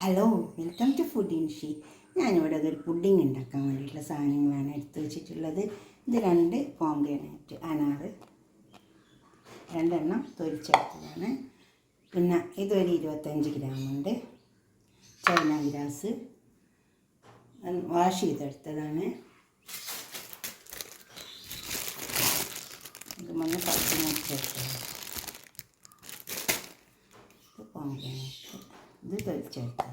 Hello, welcome to food ഇൻഷി. ഞാനിവിടെ ഒരു പുഡിങ് ഉണ്ടാക്കാൻ വേണ്ടിയിട്ടുള്ള സാധനങ്ങളാണ് എടുത്തു വെച്ചിട്ടുള്ളത്. ഇത് 2 പോംഗ്രാനൈറ്റ് അനാറ് 2 തൊലിച്ചെടുത്തതാണ്. പിന്നെ ഇതൊരു 25 ഗ്രാമുണ്ട്. ചൈന ഗ്രാസ് വാഷ് ചെയ്തെടുത്തതാണ്. ഇത് 10 മിനിറ്റ് എടുത്തതാണ്. പോംഗ്രാനൈറ്റ് ഇത് തൊലിച്ചെടുത്തത്.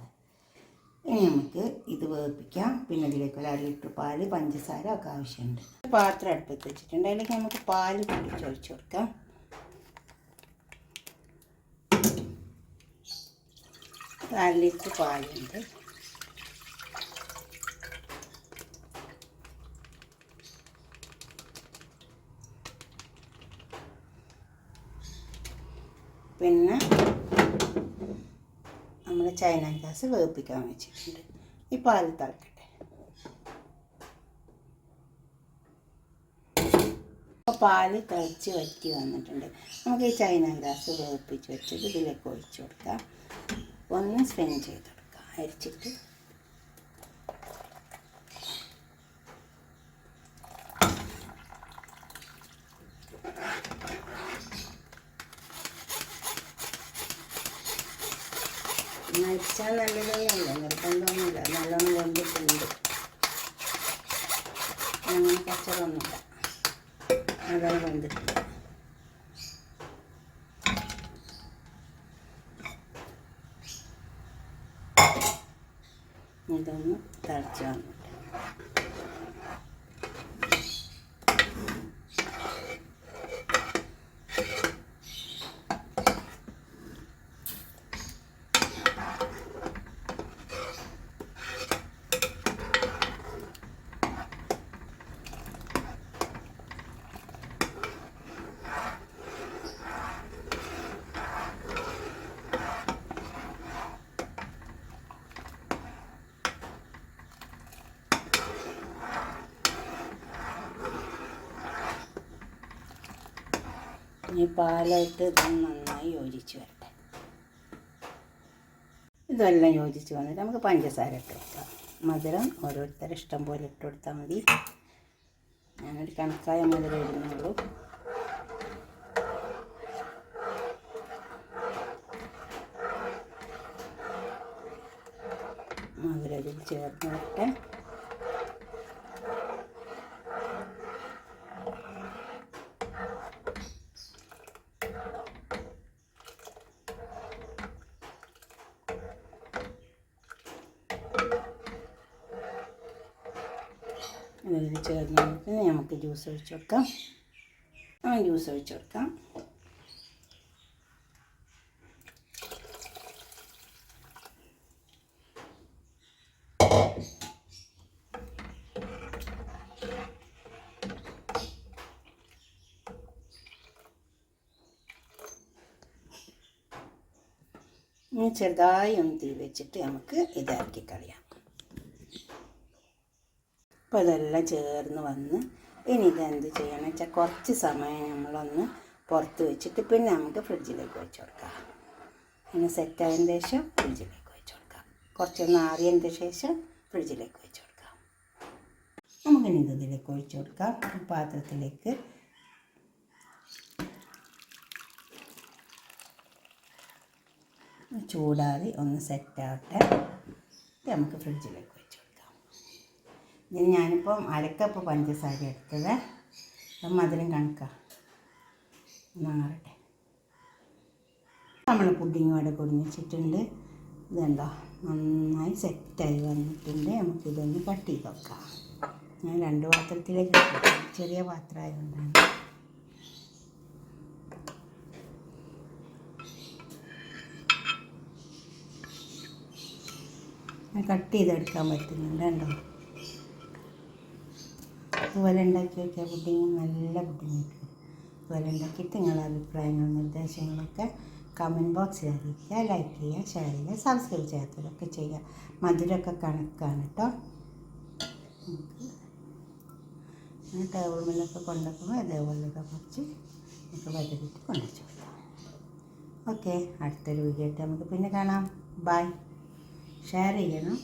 ഇനി നമുക്ക് ഇത് വേവിപ്പിക്കാം. പിന്നെ ഇതിലേക്ക് ഒരു 1 ലിറ്റർ പാല്, പഞ്ചസാര ഒക്കെ ആവശ്യമുണ്ട്. പാത്രം അടുപ്പത്ത് വെച്ചിട്ടുണ്ട്. അതിലേക്ക് നമുക്ക് പാല് പൊടിച്ചൊഴിച്ച് കൊടുക്കാം. ഒരു 1 ലിറ്റർ പാലുണ്ട്. പിന്നെ നമ്മൾ ചൈന ഗ്രാസ് വേവിപ്പിക്കാൻ വെച്ചിട്ടുണ്ട്. ഈ പാല് തിളക്കട്ടെ. അപ്പോൾ പാല് തിളച്ച് വറ്റി വന്നിട്ടുണ്ട്. നമുക്ക് ഈ ചൈന ഗ്രാസ് വേവിപ്പിച്ച് വെച്ചിട്ട് ഇതിലേക്ക് ഒഴിച്ചു കൊടുക്കാം. ഒന്ന് സ്പിൻ ചെയ്ത് കൊടുക്കാം അരിച്ചിട്ട്. അരിച്ചാൽ നല്ലതൊന്നുമില്ല, നിർബന്ധമൊന്നുമില്ല. നല്ലോണം വെന്തിട്ടുണ്ട്. അങ്ങനെ കച്ചറൊന്നുമില്ല, നല്ലോണം വെന്തിട്ടുണ്ട്. ഇതൊന്ന് തിളച്ച് വന്നിട്ട് ഈ പാലായിട്ട് ഇത് നന്നായി യോജിച്ച് വരട്ടെ. ഇതെല്ലാം യോജിച്ച് വന്നിട്ട് നമുക്ക് പഞ്ചസാര ഇട്ട് കൊടുക്കാം. മധുരം ഓരോരുത്തരും ഇഷ്ടം പോലെ ഇട്ട് കൊടുത്താൽ മതി. ഞാനൊരു കണക്കായ മധുരം ഇടുന്നുള്ളൂ. മധുരം ഇതിൽ ചേർന്ന് വരട്ടെ. അതിൽ ചേർന്ന് നമുക്ക് ജ്യൂസ് ഒഴിച്ച് കൊടുക്കാം. ജ്യൂസ് ഒഴിച്ച് കൊടുക്കാം. ഇനി ചെറുതായി ഒന്ന് തീ വെച്ചിട്ട് നമുക്ക് ഇതാക്കി കളയാം. അപ്പോൾ ഇതെല്ലാം ചേർന്ന് വന്ന് ഇനി ഇതെന്ത് ചെയ്യണം വെച്ചാൽ കുറച്ച് സമയം നമ്മളൊന്ന് പുറത്ത് വെച്ചിട്ട് പിന്നെ നമുക്ക് ഫ്രിഡ്ജിലേക്ക് വെച്ച് കൊടുക്കാം. ഇനി സെറ്റായതിന് ശേഷം ഫ്രിഡ്ജിലേക്ക് വെച്ച് കൊടുക്കാം. കുറച്ചൊന്ന് ആറിയതിന് ശേഷം ഫ്രിഡ്ജിലേക്ക് വെച്ച് കൊടുക്കാം. നമുക്കിനി ഇതിലേക്ക് ഒഴിച്ച് കൊടുക്കാം. പാത്രത്തിലേക്ക് ചൂടാറി ഒന്ന് സെറ്റാവട്ടെ. നമുക്ക് ഫ്രിഡ്ജിലേക്ക് വെച്ച് കൊടുക്കാം. ഇനി ഞാനിപ്പം 1 കപ്പ് പഞ്ചസാര എടുത്തത്. മധുരം കണക്കാണ്, മാറട്ടെ. നമ്മൾ പുഡിങ് ഇവിടെ കൊടുന്ന് വെച്ചിട്ടുണ്ട്. ഇതുണ്ടോ, നന്നായി സെറ്റായി വന്നിട്ടുണ്ട്. നമുക്കിതൊന്ന് കട്ട് ചെയ്ത് വെക്കാം. ഞാൻ 2 പാത്രത്തിലേക്ക് ഇട്ടു, ചെറിയ പാത്രമായതുകൊണ്ടാണ്. കട്ട് ചെയ്തെടുക്കാൻ പറ്റുന്നുണ്ട് കേട്ടോ. അതുപോലെ ഉണ്ടാക്കി വയ്ക്കുക. പുഡിങ് നല്ല പുഡിങ് കിട്ടും. അതുപോലെ ഉണ്ടാക്കിയിട്ട് നിങ്ങളുടെ അഭിപ്രായങ്ങളും നിർദ്ദേശങ്ങളൊക്കെ കമൻറ്റ് ബോക്സിൽ അറിയിക്കുക. ലൈക്ക് ചെയ്യുക, ഷെയർ ചെയ്യുക, സബ്സ്ക്രൈബ് ചെയ്യാത്തവരൊക്കെ ചെയ്യുക. മധുരമൊക്കെ കണക്കാണ് കേട്ടോ. ടേബിൾ മേലൊക്കെ കൊണ്ടുവയ്ക്കുമ്പോൾ അതേപോലെയൊക്കെ കുറച്ച് നമുക്ക് വരവിട്ട് കൊണ്ടുവച്ച് കൊടുക്കാം. ഓക്കെ, അടുത്തൊരു വീഡിയോ ആയിട്ട് നമുക്ക് പിന്നെ കാണാം. ബൈ. ഷെയർ ചെയ്യണം.